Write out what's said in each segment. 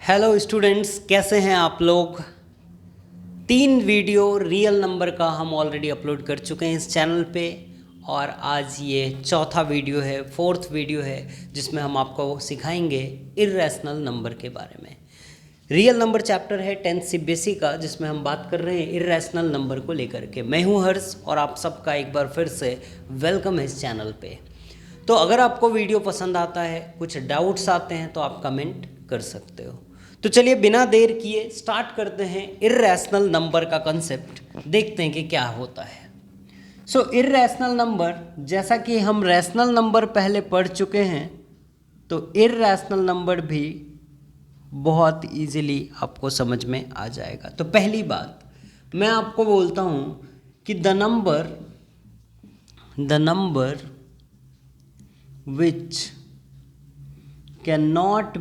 Hello students, कैसे हैं आप लोग। 3 वीडियो रियल नंबर का हम ऑलरेडी अपलोड कर चुके हैं इस चैनल पे और आज ये चौथा वीडियो है, 4th वीडियो है जिसमें हम आपको सिखाएंगे इर्रेशनल नंबर के बारे में। रियल नंबर चैप्टर है 10th सीबीएसई का, जिसमें हम बात कर रहे हैं इर्रेशनल नंबर को लेकर के। मैं हूँ हर्ष और आप सबका एक बार फिर से वेलकम है इस चैनल पे। तो अगर आपको वीडियो पसंद आता है, कुछ डाउट्स आते हैं तो आप कमेंट कर सकते हो। तो चलिए बिना देर किए स्टार्ट करते हैं इर्रेशनल नंबर का कंसेप्ट, देखते हैं कि क्या होता है। सो इर्रेशनल नंबर, जैसा कि हम रैशनल नंबर पहले पढ़ चुके हैं, तो इर्रेशनल नंबर भी बहुत इजीली आपको समझ में आ जाएगा। तो पहली बात मैं आपको बोलता हूँ कि the number which cannot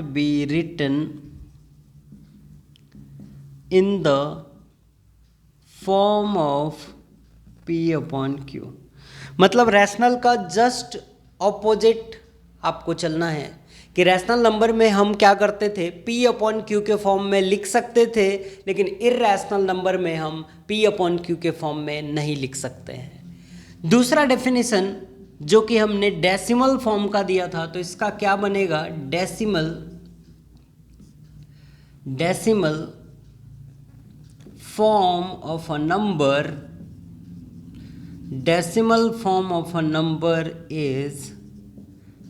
be written in the form of P upon Q। मतलब रैशनल का जस्ट ऑपोजिट आपको चलना है कि रैशनल नंबर में हम क्या करते थे, P अपॉन Q के फॉर्म में लिख सकते थे, लेकिन इर्रेशनल नंबर में हम P अपॉन Q के फॉर्म में नहीं लिख सकते हैं। दूसरा डेफिनेशन जो कि हमने डेसिमल फॉर्म का दिया था, तो इसका क्या बनेगा, decimal form of a number, decimal form of a number is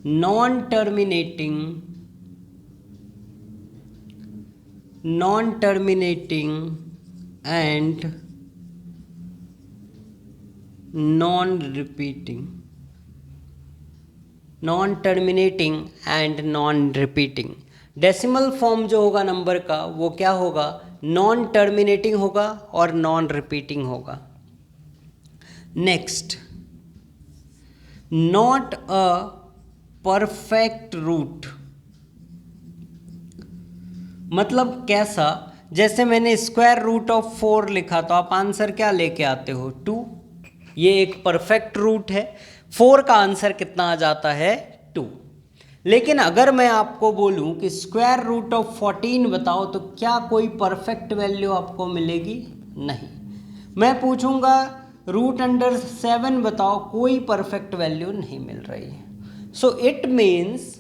non-terminating and non-repeating। Decimal form जो होगा नंबर का वो क्या होगा, नॉन टर्मिनेटिंग होगा और नॉन रिपीटिंग होगा। Next, not a perfect root. मतलब कैसा, जैसे मैंने स्क्वायर रूट ऑफ 4 लिखा तो आप आंसर क्या लेके आते हो, 2। ये एक परफेक्ट रूट है, 4 का आंसर कितना आ जाता है, 2। लेकिन अगर मैं आपको बोलूं कि स्क्वायर रूट ऑफ 14 बताओ, तो क्या कोई परफेक्ट वैल्यू आपको मिलेगी, नहीं। मैं पूछूंगा रूट अंडर 7 बताओ, कोई परफेक्ट वैल्यू नहीं मिल रही है। सो इट मीन्स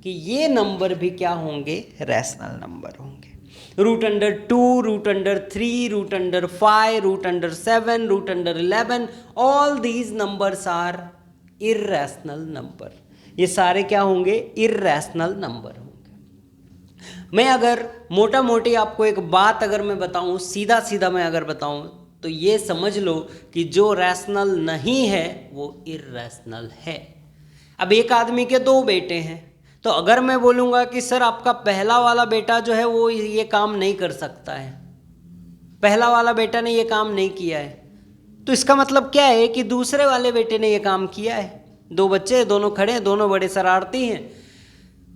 कि ये नंबर भी क्या होंगे, रैशनल नंबर होंगे। Root under 2, root under 3, root under 5, root under 7, root under 11, all these numbers are irrational number. ये सारे क्या होंगे, इर्रेशनल नंबर होंगे। मैं अगर मोटा मोटी आपको एक बात अगर मैं बताऊं, सीधा सीधा मैं अगर बताऊं, तो ये समझ लो कि जो रैशनल नहीं है वो इर्रेशनल है। अब एक आदमी के 2 बेटे हैं, तो अगर मैं बोलूँगा कि सर आपका पहला वाला बेटा जो है वो ये काम नहीं कर सकता है, पहला वाला बेटा ने ये काम नहीं किया है, तो इसका मतलब क्या है कि दूसरे वाले बेटे ने ये काम किया है। 2 बच्चे, दोनों खड़े हैं, दोनों बड़े शरारती हैं,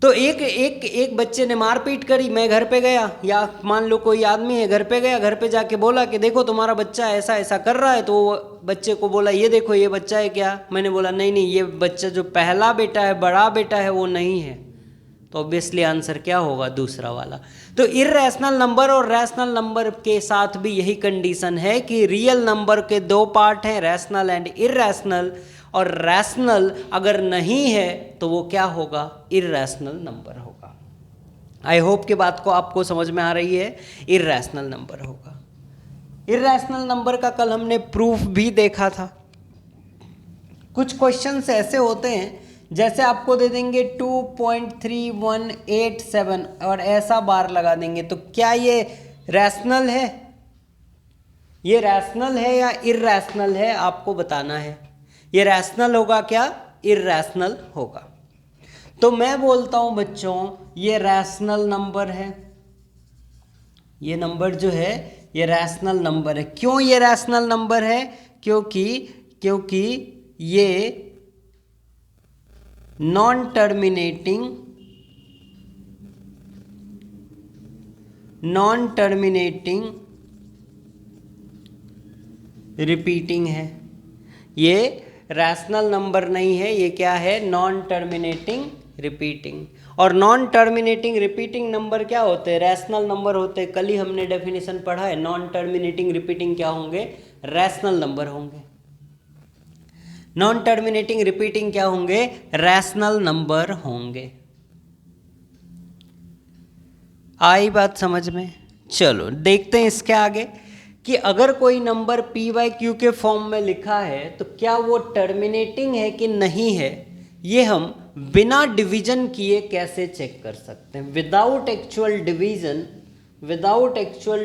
तो एक बच्चे ने मारपीट करी, मैं घर पे गया, या मान लो कोई आदमी है घर पे गया, घर पे जाके बोला कि देखो तुम्हारा बच्चा ऐसा ऐसा कर रहा है, तो वो बच्चे को बोला ये देखो ये बच्चा है क्या, मैंने बोला नहीं नहीं, ये बच्चा जो पहला बेटा है, बड़ा बेटा है, वो नहीं है। तो ऑब्वियसली आंसर क्या होगा, दूसरा वाला। तो इर्रेशनल नंबर और रैशनल नंबर के साथ भी यही कंडीशन है कि रियल नंबर के 2 पार्ट हैं, रैशनल एंड इर्रेशनल, और रैशनल अगर नहीं है तो वो क्या होगा, इर्रेशनल नंबर होगा। आई होप कि बात को आपको समझ में आ रही है, इर्रेशनल नंबर होगा। इर्रेशनल नंबर का कल हमने प्रूफ भी देखा था। कुछ क्वेश्चंस ऐसे होते हैं, जैसे आपको दे देंगे 2.3187 और ऐसा बार लगा देंगे, तो क्या ये रैशनल है, ये रैशनल है या इर्रेशनल है, आपको बताना है। ये रैशनल होगा क्या, इर्रेशनल होगा। तो मैं बोलता हूं बच्चों, ये रैशनल नंबर है, ये नंबर जो है ये रैशनल नंबर है। क्यों ये रैशनल नंबर है, क्योंकि ये नॉन टर्मिनेटिंग रिपीटिंग है। ये रैशनल नंबर नहीं है, ये क्या है, नॉन टर्मिनेटिंग रिपीटिंग। और नॉन टर्मिनेटिंग रिपीटिंग नंबर क्या होते हैं? रैशनल नंबर होते हैं। कल ही हमने डेफिनेशन पढ़ा है, नॉन टर्मिनेटिंग रिपीटिंग क्या होंगे? रैशनल नंबर होंगे। नॉन टर्मिनेटिंग रिपीटिंग क्या होंगे? रैशनल नंबर होंगे। आई बात समझ में? चलो देखते हैं इसके आगे कि अगर कोई नंबर पी बाई क्यू के फॉर्म में लिखा है तो क्या वो टर्मिनेटिंग है कि नहीं है, ये हम बिना डिवीजन किए कैसे चेक कर सकते हैं? विदाउट एक्चुअल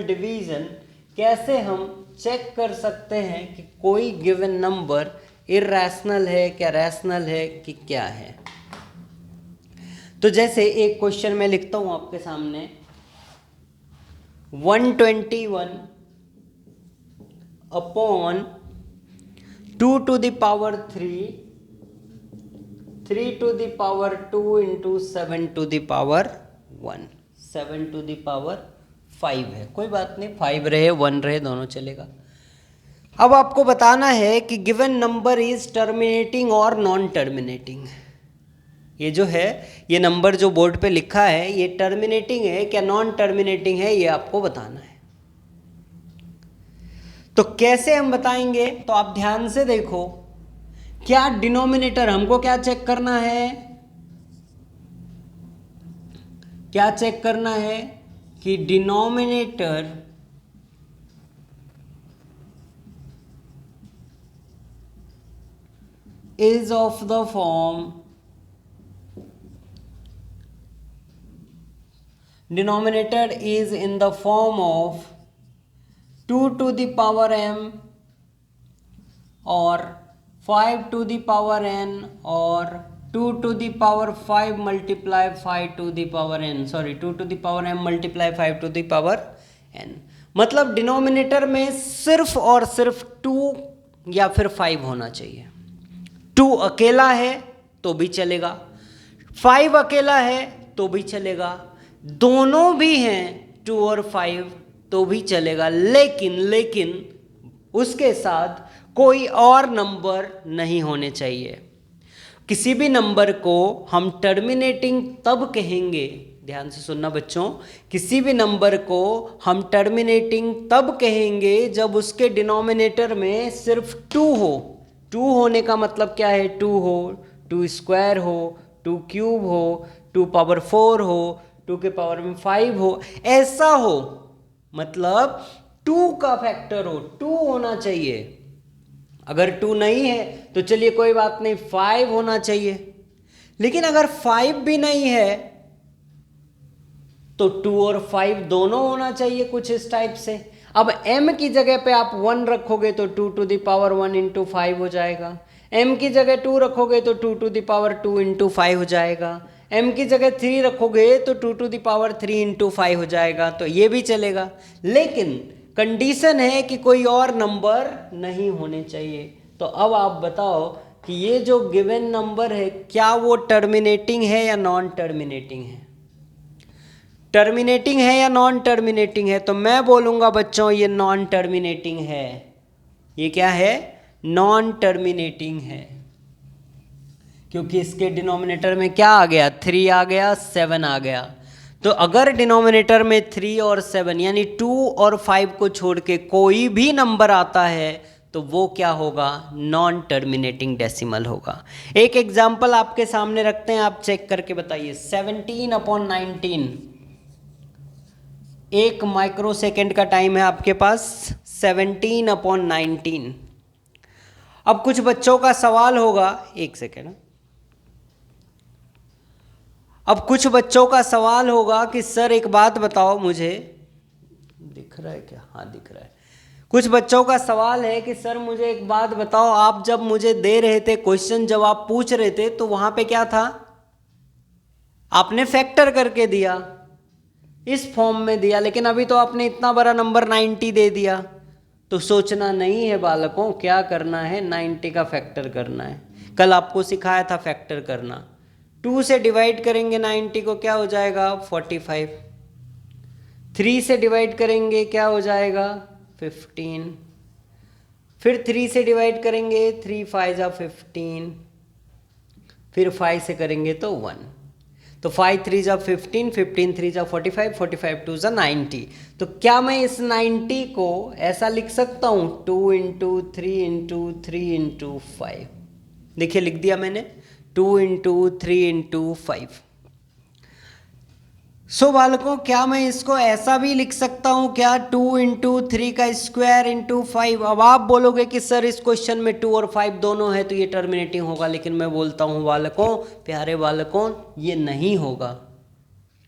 डिवीजन कैसे हम चेक कर सकते हैं कि कोई गिवन नंबर इर्रेशनल है क्या, रैशनल है कि क्या है? तो जैसे एक क्वेश्चन मैं लिखता हूं आपके सामने, 121 upon 2 to the power 3, 3 to the power 2 into 7 to the power 1, 7 to the power 5 है। कोई बात नहीं, 5 रहे 1 रहे दोनों चलेगा। अब आपको बताना है कि गिवन नंबर इज टर्मिनेटिंग और नॉन टर्मिनेटिंग। ये जो है, ये नंबर जो बोर्ड पे लिखा है ये टर्मिनेटिंग है क्या नॉन टर्मिनेटिंग है, ये आपको बताना है। तो कैसे हम बताएंगे? तो आप ध्यान से देखो, क्या डिनोमिनेटर, हमको क्या चेक करना है? क्या चेक करना है कि denominator is of the form, denominator is in the form of 2 to the power m or 5 to the power n or 2 to the power 5 multiply 5 to the power n, sorry 2 to the power m multiply 5 to the power n। मतलब denominator में सिर्फ और सिर्फ 2 या फिर 5 होना चाहिए। 2 अकेला है तो भी चलेगा, 5 अकेला है तो भी चलेगा, दोनों भी हैं 2 और 5 तो भी चलेगा, लेकिन उसके साथ कोई और नंबर नहीं होने चाहिए। किसी भी नंबर को हम टर्मिनेटिंग तब कहेंगे, ध्यान से सुनना बच्चों, किसी भी नंबर को हम टर्मिनेटिंग तब कहेंगे जब उसके डिनोमिनेटर में सिर्फ 2 हो। 2 होने का मतलब क्या है? 2 हो, 2 स्क्वायर हो, 2 क्यूब हो, 2 पावर 4 हो, 2 के पावर में 5 हो, ऐसा हो, मतलब 2 का फैक्टर हो, 2 होना चाहिए। अगर 2 नहीं है तो चलिए कोई बात नहीं, 5 होना चाहिए। लेकिन अगर 5 भी नहीं है तो 2 और 5 दोनों होना चाहिए, कुछ इस टाइप से। अब m की जगह पे आप 1 रखोगे तो 2 to the power 1 into 5 हो जाएगा, m की जगह 2 रखोगे तो 2 to the power 2 into 5 हो जाएगा, m की जगह 3 रखोगे तो 2 to the power 3 into 5 हो जाएगा, तो ये भी चलेगा। लेकिन कंडीशन है कि कोई और नंबर नहीं होने चाहिए। तो अब आप बताओ कि ये जो गिवन नंबर है क्या वो टर्मिनेटिंग है या नॉन टर्मिनेटिंग है? टर्मिनेटिंग है या नॉन टर्मिनेटिंग है? तो मैं बोलूँगा बच्चों ये नॉन टर्मिनेटिंग है। ये क्या है? नॉन टर्मिनेटिंग है, क्योंकि इसके डिनोमिनेटर में क्या आ गया? 3 आ गया, 7 आ गया। तो अगर डिनोमिनेटर में 3 और 7 यानी 2 और 5 को छोड़ के कोई भी नंबर आता है तो वो क्या होगा? नॉन टर्मिनेटिंग डेसिमल होगा। एक एग्जाम्पल आपके सामने रखते हैं, आप चेक करके बताइए। 17/19, 1 माइक्रो सेकेंड का टाइम है आपके पास। 17/19। अब कुछ बच्चों का सवाल होगा, एक सेकेंड, अब कुछ बच्चों का सवाल होगा कि सर एक बात बताओ मुझे, दिख रहा है क्या? हाँ दिख रहा है। कुछ बच्चों का सवाल है कि सर मुझे एक बात बताओ, आप जब मुझे दे रहे थे क्वेश्चन, जब आप पूछ रहे थे तो वहां पे क्या था? आपने फैक्टर करके दिया, इस फॉर्म में दिया, लेकिन अभी तो आपने इतना बड़ा नंबर 90 दे दिया। तो सोचना नहीं है बालकों, क्या करना है? 90 का फैक्टर करना है। कल आपको सिखाया था फैक्टर करना। 2 से डिवाइड करेंगे 90 को, क्या हो जाएगा? 45। 3 से डिवाइड करेंगे क्या हो जाएगा? 15। फिर 3 से डिवाइड करेंगे, 3 5 जा 15, फिर 5 से करेंगे तो 1। तो 5 3 जा 15, 15 3 जा 45, 45 2 जा 90। तो क्या मैं इस 90 को ऐसा लिख सकता हूँ 2 इंटू 3 इंटू 3 इंटू 5। देखिए लिख दिया मैंने 2 इंटू 3 इंटू 5। सो बालकों क्या मैं इसको ऐसा भी लिख सकता हूँ क्या 2 इंटू 3 का स्क्वायर इंटू 5। अब आप बोलोगे कि सर इस क्वेश्चन में 2 और 5 दोनों है तो ये टर्मिनेटिंग होगा, लेकिन मैं बोलता हूँ बालकों, प्यारे बालकों, ये नहीं होगा।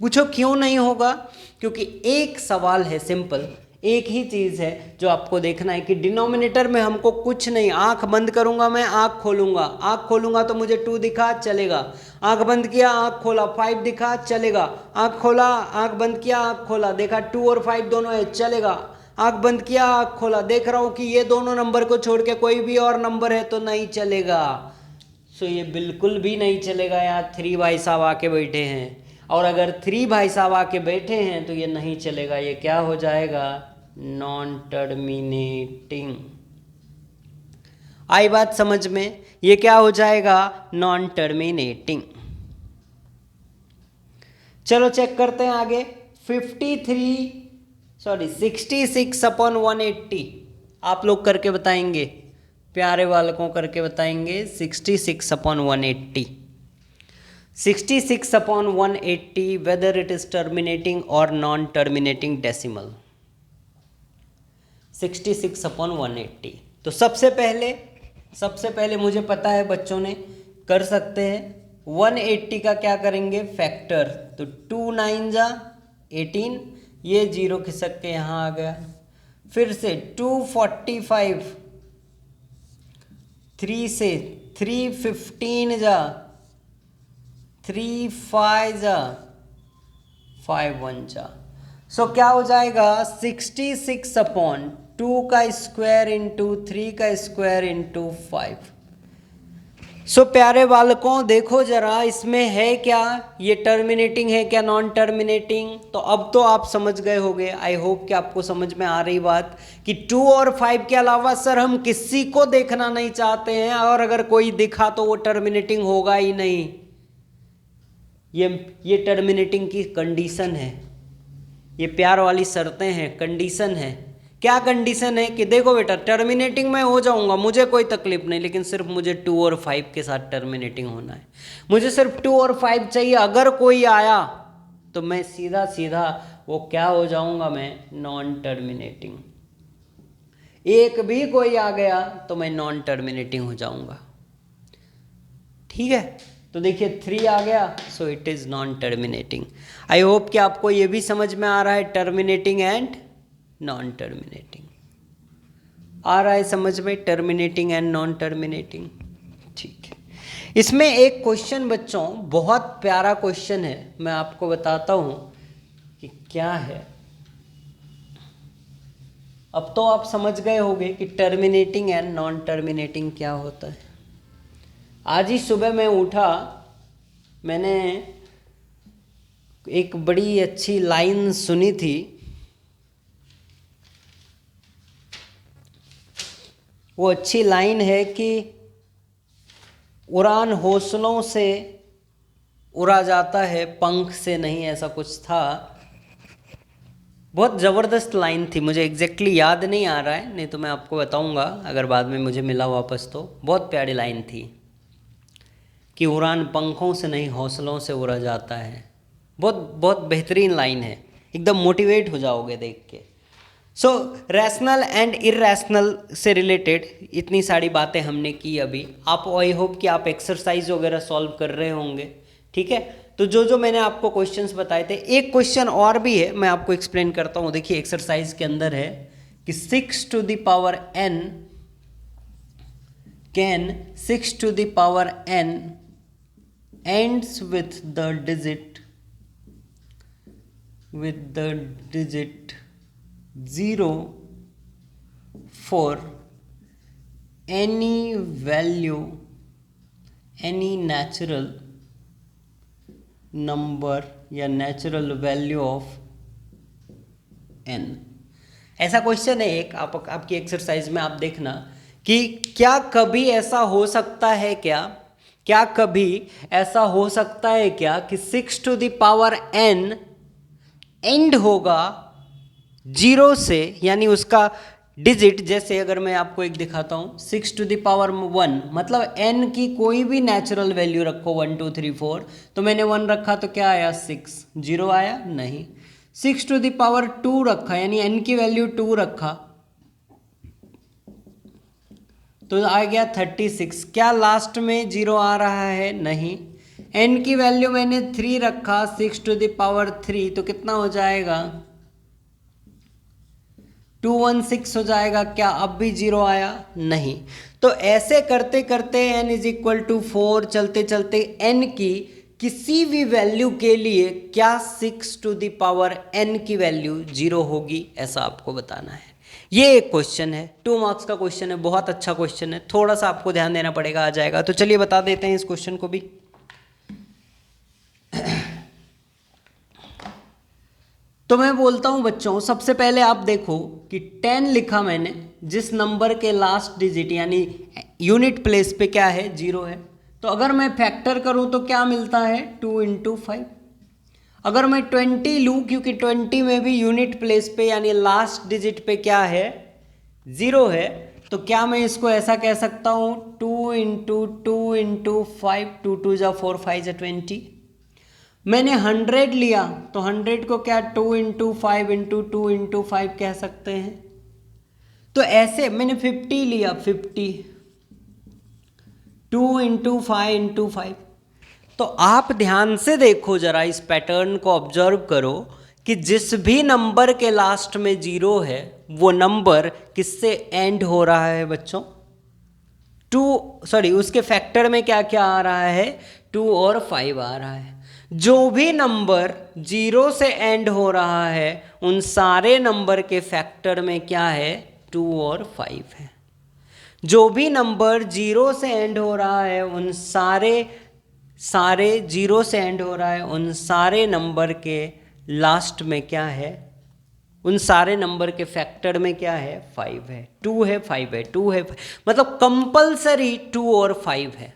पूछो क्यों नहीं होगा? क्योंकि एक सवाल है, सिंपल एक ही चीज़ है जो आपको देखना है कि डिनोमिनेटर में हमको कुछ नहीं, आंख बंद करूंगा मैं, आंख खोलूंगा तो मुझे 2 दिखा चलेगा, आंख बंद किया आंख खोला 5 दिखा चलेगा, आंख खोला आंख बंद किया आंख खोला देखा 2 और 5 दोनों है चलेगा, आंख बंद किया आंख खोला देख रहा हूं कि ये दोनों नंबर को छोड़ के कोई भी और नंबर है तो नहीं चलेगा। सो ये बिल्कुल भी नहीं चलेगा। यहाँ 3 भाई साहब आके बैठे हैं और अगर 3 भाई साहब आके बैठे हैं तो ये नहीं चलेगा। ये क्या हो जाएगा? Non terminating. आई बात समझ में? ये क्या हो जाएगा? Non terminating. चलो चेक करते हैं आगे। 66 अपॉन 180 आप लोग करके बताएंगे, प्यारे बालकों करके बताएंगे। 66 upon 180, 66 upon 180 whether it is terminating और नॉन टर्मिनेटिंग डेसिमल। 66 अपॉन 180। तो सबसे पहले मुझे पता है बच्चों ने कर सकते हैं 180 का क्या करेंगे? फैक्टर। तो 2 9 जा 18, ये 0 खिसक के यहाँ आ गया। फिर से 245, 3 से 3 15 जा 3 5 जा 5 1 जा। सो क्या हो जाएगा? 66 अपॉन 2 का स्क्वायर इंटू 3 का स्क्वायर इंटू 5। सो प्यारे बालकों देखो जरा, इसमें है क्या? ये टर्मिनेटिंग है क्या नॉन टर्मिनेटिंग? तो अब तो आप समझ गए होंगे। आई होप कि आपको समझ में आ रही बात कि 2 और 5 के अलावा सर हम किसी को देखना नहीं चाहते हैं, और अगर कोई दिखा तो वो टर्मिनेटिंग होगा ही नहीं। ये टर्मिनेटिंग की कंडीशन है, ये प्यार वाली शर्तें हैं, कंडीशन है। क्या कंडीशन है? कि देखो बेटा टर्मिनेटिंग मैं हो जाऊंगा, मुझे कोई तकलीफ नहीं, लेकिन सिर्फ मुझे 2 और 5 के साथ टर्मिनेटिंग होना है। मुझे सिर्फ 2 और 5 चाहिए। अगर कोई आया तो मैं सीधा सीधा वो क्या हो जाऊंगा? मैं नॉन टर्मिनेटिंग। एक भी कोई आ गया तो मैं नॉन टर्मिनेटिंग हो जाऊंगा। ठीक है, तो देखिए 3 आ गया, so it is non terminating. I hope कि आपको ये भी समझ में आ रहा है, टर्मिनेटिंग एंड नॉन टर्मिनेटिंग आ रहा है समझ में, टर्मिनेटिंग एंड नॉन टर्मिनेटिंग। ठीक है, इसमें एक क्वेश्चन बच्चों बहुत प्यारा क्वेश्चन है, मैं आपको बताता हूं कि क्या है। अब तो आप समझ गए होंगे कि टर्मिनेटिंग एंड नॉन टर्मिनेटिंग क्या होता है। आज ही सुबह मैं उठा, मैंने एक बड़ी अच्छी लाइन सुनी थी। वो अच्छी लाइन है कि उड़ान हौसलों से उड़ा जाता है, पंख से नहीं, ऐसा कुछ था। बहुत ज़बरदस्त लाइन थी, मुझे एग्जैक्टली याद नहीं आ रहा है, नहीं तो मैं आपको बताऊंगा अगर बाद में मुझे मिला वापस तो। बहुत प्यारी लाइन थी कि उड़ान पंखों से नहीं हौसलों से उड़ा जाता है। बहुत बहुत बेहतरीन लाइन है, एकदम मोटिवेट हो जाओगे देख के। सो रैशनल एंड इरैशनल से रिलेटेड इतनी सारी बातें हमने की अभी। आप आई होप कि आप एक्सरसाइज वगैरह सॉल्व कर रहे होंगे। ठीक है, तो जो मैंने आपको क्वेश्चंस बताए थे, एक क्वेश्चन और भी है, मैं आपको एक्सप्लेन करता हूँ। देखिए एक्सरसाइज के अंदर है कि 6 to the power n can 6 to the power n ends with the digit 0 for any value, any natural number या natural value of n। ऐसा क्वेश्चन है एक, आपकी एक्सरसाइज में आप देखना कि क्या कभी ऐसा हो सकता है क्या क्या कभी ऐसा हो सकता है क्या कि 6 to the power n end होगा 0 से, यानी उसका डिजिट, जैसे अगर मैं आपको एक दिखाता हूँ 6 टू द पावर 1, मतलब n की कोई भी नेचुरल वैल्यू रखो 1 2 3 4, तो मैंने 1 रखा तो क्या आया 6, 0 आया नहीं। 6 टू द पावर 2 रखा, यानी n की वैल्यू 2 रखा तो आ गया 36, क्या लास्ट में 0 आ रहा है? नहीं। n की वैल्यू मैंने 3 रखा 6 टू द पावर 3, तो कितना हो जाएगा? 216 हो जाएगा। क्या अब भी 0 आया? नहीं। तो ऐसे करते करते n इज इक्वल टू 4 चलते चलते n की किसी भी वैल्यू के लिए क्या 6 टू द पावर n की वैल्यू 0 होगी, ऐसा आपको बताना है। ये एक क्वेश्चन है, 2 मार्क्स का क्वेश्चन है, बहुत अच्छा क्वेश्चन है, थोड़ा सा आपको ध्यान देना पड़ेगा, आ जाएगा। तो चलिए बता देते हैं इस क्वेश्चन को भी। तो मैं बोलता हूं बच्चों, सबसे पहले आप देखो कि 10 लिखा मैंने, जिस नंबर के लास्ट डिजिट यानी यूनिट प्लेस पे क्या है? 0 है। तो अगर मैं फैक्टर करूं तो क्या मिलता है? 2 इंटू 5। अगर मैं 20 लूँ, क्योंकि 20 में भी यूनिट प्लेस पे यानी लास्ट डिजिट पे क्या है? 0 है, तो क्या मैं इसको ऐसा कह सकता हूँ 2 इंटू 2 इंटू 5, 2 2 जा 4 5 जा 20। मैंने 100 लिया तो 100 को क्या 2 इंटू 5 इंटू 2 इंटू 5 कह सकते हैं। तो ऐसे मैंने 50 लिया, 50 2 इंटू 5 इंटू 5। तो आप ध्यान से देखो जरा, इस पैटर्न को ऑब्जर्व करो कि जिस भी नंबर के लास्ट में 0 है वो नंबर किससे एंड हो रहा है बच्चों? उसके फैक्टर में क्या क्या आ रहा है? 2 और 5 आ रहा है। जो भी नंबर 0 से एंड हो रहा है उन सारे नंबर के फैक्टर में क्या है? 2 और 5 है। जो भी नंबर 0 से एंड हो रहा है उन सारे 0 से एंड हो रहा है उन सारे नंबर के लास्ट में क्या है? उन सारे नंबर के फैक्टर में क्या है? 5 है। 2 है, 5 है, 2 है, मतलब कंपल्सरी 2 और 5 है।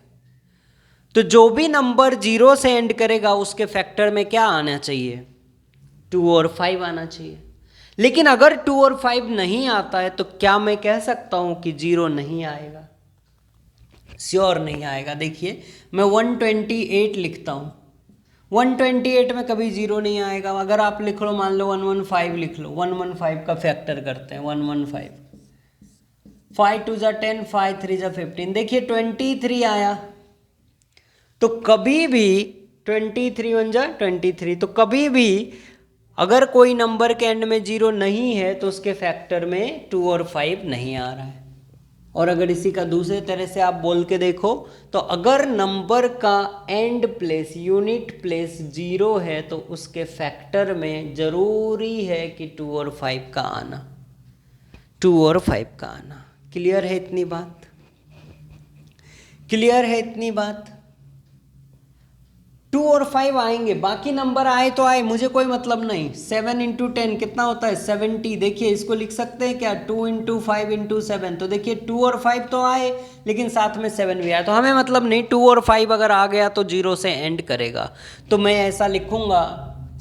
तो जो भी नंबर 0 से एंड करेगा उसके फैक्टर में क्या आना चाहिए? 2 और 5 आना चाहिए। लेकिन अगर 2 और 5 नहीं आता है तो क्या मैं कह सकता हूं कि 0 नहीं आएगा? श्योर नहीं आएगा। देखिए मैं 128 लिखता हूँ, 128 में कभी 0 नहीं आएगा। अगर आप लिख लो, मान लो 115 लिख लो, 115 का फैक्टर करते हैं 115, 5 2 जा 10, 5 3 जा 15, देखिए 23 आया। तो कभी भी 23 1 जा 23, तो कभी भी अगर कोई नंबर के एंड में 0 नहीं है तो उसके फैक्टर में 2 और 5 नहीं आ रहा है। और अगर इसी का दूसरे तरह से आप बोल के देखो, तो अगर नंबर का एंड प्लेस यूनिट प्लेस 0 है तो उसके फैक्टर में जरूरी है कि 2 और 5 का आना, 2 और 5 का आना। क्लियर है इतनी बात? क्लियर है इतनी बात? 2 और 5 आएंगे, बाकी नंबर आए तो आए, मुझे कोई मतलब नहीं। 7 इंटू 10 कितना होता है? 70। देखिए इसको लिख सकते हैं क्या? 2 इंटू 5 इंटू 7। तो देखिए 2 और 5 तो आए, लेकिन साथ में 7 भी आया, तो हमें मतलब नहीं। 2 और 5 अगर आ गया तो 0 से एंड करेगा। तो मैं ऐसा लिखूंगा,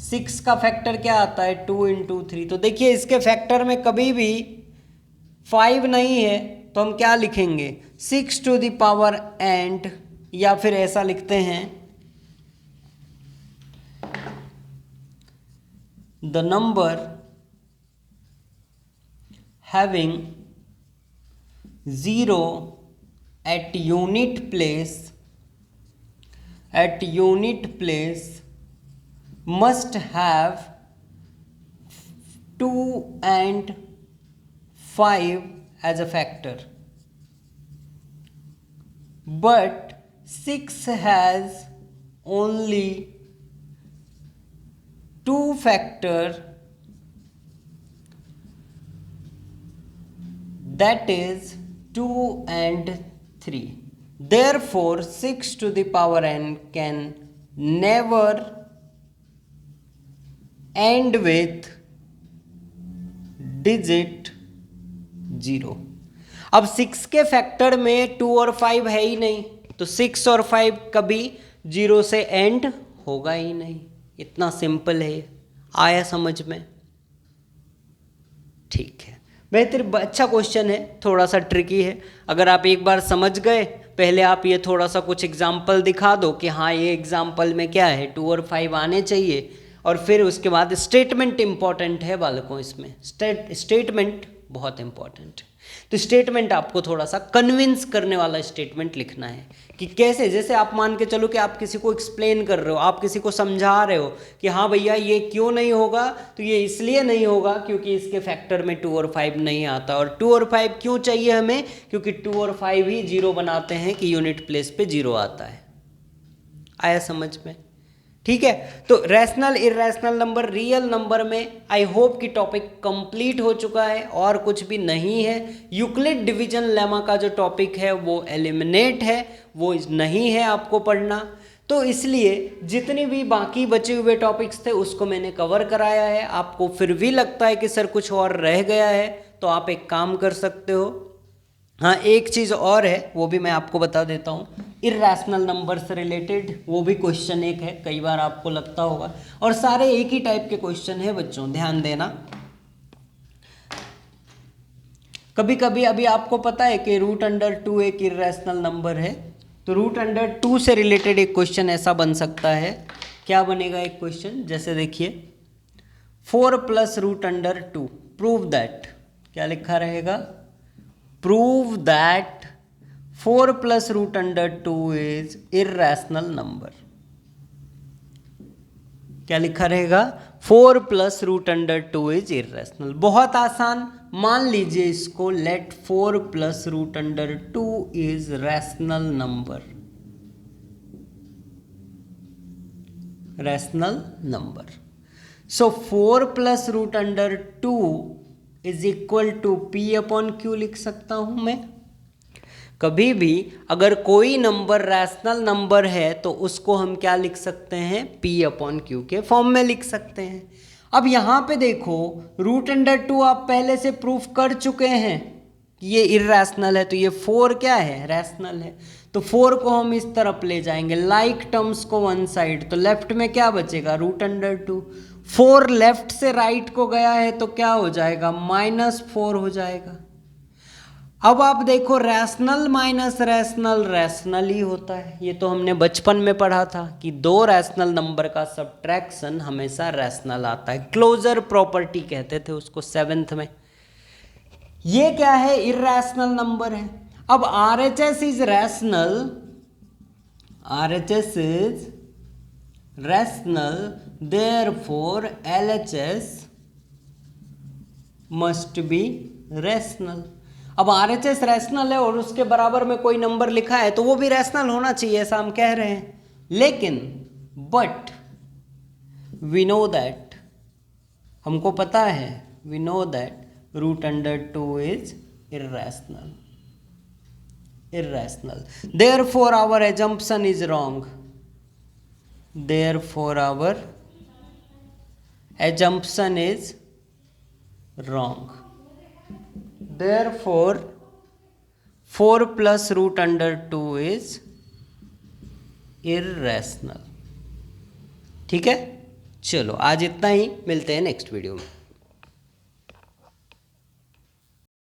6 का फैक्टर क्या आता है? 2 इंटू 3। तो देखिए इसके फैक्टर में कभी भी 5 नहीं है, तो हम क्या लिखेंगे? 6 टू द पावर एंड, या फिर ऐसा लिखते हैं, the number having 0 at unit place must have 2 and 5 as a factor, but 6 has only 2 factor, that is 2 and 3. Therefore 6 to the power n can never end with digit 0। अब 6 के factor में 2 और 5 है ही नहीं, तो 6 और 5 कभी 0 से एंड होगा ही नहीं। इतना सिंपल है। आया समझ में? ठीक है, बेहतर, अच्छा क्वेश्चन है, थोड़ा सा ट्रिकी है। अगर आप एक बार समझ गए, पहले आप ये थोड़ा सा कुछ एग्जाम्पल दिखा दो कि हाँ ये एग्जाम्पल में क्या है, 2 और 5 आने चाहिए, और फिर उसके बाद स्टेटमेंट इंपॉर्टेंट है बालकों। इसमें स्टेटमेंट बहुत इंपॉर्टेंट है। तो स्टेटमेंट आपको थोड़ा सा कन्विंस करने वाला स्टेटमेंट लिखना है कि कैसे, जैसे आप मान के चलो कि आप किसी को एक्सप्लेन कर रहे हो, आप किसी को समझा रहे हो कि हाँ भैया ये क्यों नहीं होगा, तो ये इसलिए नहीं होगा क्योंकि इसके फैक्टर में 2 और 5 नहीं आता, और 2 और 5 क्यों चाहिए हमें, क्योंकि 2 और 5 ही 0 बनाते हैं कि यूनिट प्लेस पे 0 आता है। आया समझ में? ठीक है, तो rational irrational number real number में आई होप कि टॉपिक कंप्लीट हो चुका है और कुछ भी नहीं है। यूक्लिड डिवीजन लेमा का जो टॉपिक है वो एलिमिनेट है, वो नहीं है आपको पढ़ना। तो इसलिए जितनी भी बाकी बचे हुए टॉपिक्स थे उसको मैंने कवर कराया है। आपको फिर भी लगता है कि सर कुछ और रह गया है, तो आप एक काम कर सकते हो। हाँ, एक चीज़ और है, वो भी मैं आपको बता देता हूँ, इर्रेशनल नंबर से रिलेटेड वो भी क्वेश्चन एक है, कई बार आपको लगता होगा, और सारे एक ही टाइप के क्वेश्चन है बच्चों, ध्यान देना। कभी कभी अभी आपको पता है कि √2 एक इर्रेशनल नंबर है, तो √2 से रिलेटेड एक क्वेश्चन ऐसा बन सकता है। क्या बनेगा एक क्वेश्चन, जैसे देखिए 4 + √2 प्रूव दैट, क्या लिखा रहेगा, prove that 4 + √2 is irrational number. क्या लिखा रहेगा, 4 + √2 इज इर्रेशनल। बहुत आसान, मान लीजिए इसको, let 4 + √2 is rational number, rational number. So 4 + √2 is equal to P/Q लिख सकता हूं मैं। कभी भी अगर कोई नंबर रैशनल नंबर है तो उसको हम क्या लिख सकते हैं, P/Q के फॉर्म में लिख सकते हैं। अब यहाँ पे देखो √2 आप पहले से प्रूफ कर चुके हैं कि ये इर्रेशनल है, तो ये 4 क्या है, रैशनल है। तो 4 को हम इस तरफ ले जाएंगे, लाइक टर्म्स को वन साइड, तो लेफ्ट में क्या बचेगा, √2। 4 लेफ्ट से राइट को गया है तो क्या हो जाएगा, -4 हो जाएगा। अब आप देखो रैशनल माइनस रैशनल रैशनल ही होता है, ये तो हमने बचपन में पढ़ा था कि 2 रैशनल नंबर का सब्ट्रैक्शन हमेशा रैशनल आता है, क्लोजर प्रॉपर्टी कहते थे उसको 7th में। ये क्या है, इर्रेशनल नंबर है। अब RHS is rational, RHS is rational, therefore LHS must be rational. अब RHS रैशनल है और उसके बराबर में कोई नंबर लिखा है तो वो भी रैशनल होना चाहिए, ऐसा हम कह रहे हैं। लेकिन बट वी नो दैट, हमको पता है, we know that √2 is irrational, irrational. Therefore our assumption is wrong. Therefore our assumption is wrong. Therefore 4 + √2 is irrational. ठीक है, चलो आज इतना ही, मिलते हैं नेक्स्ट वीडियो में।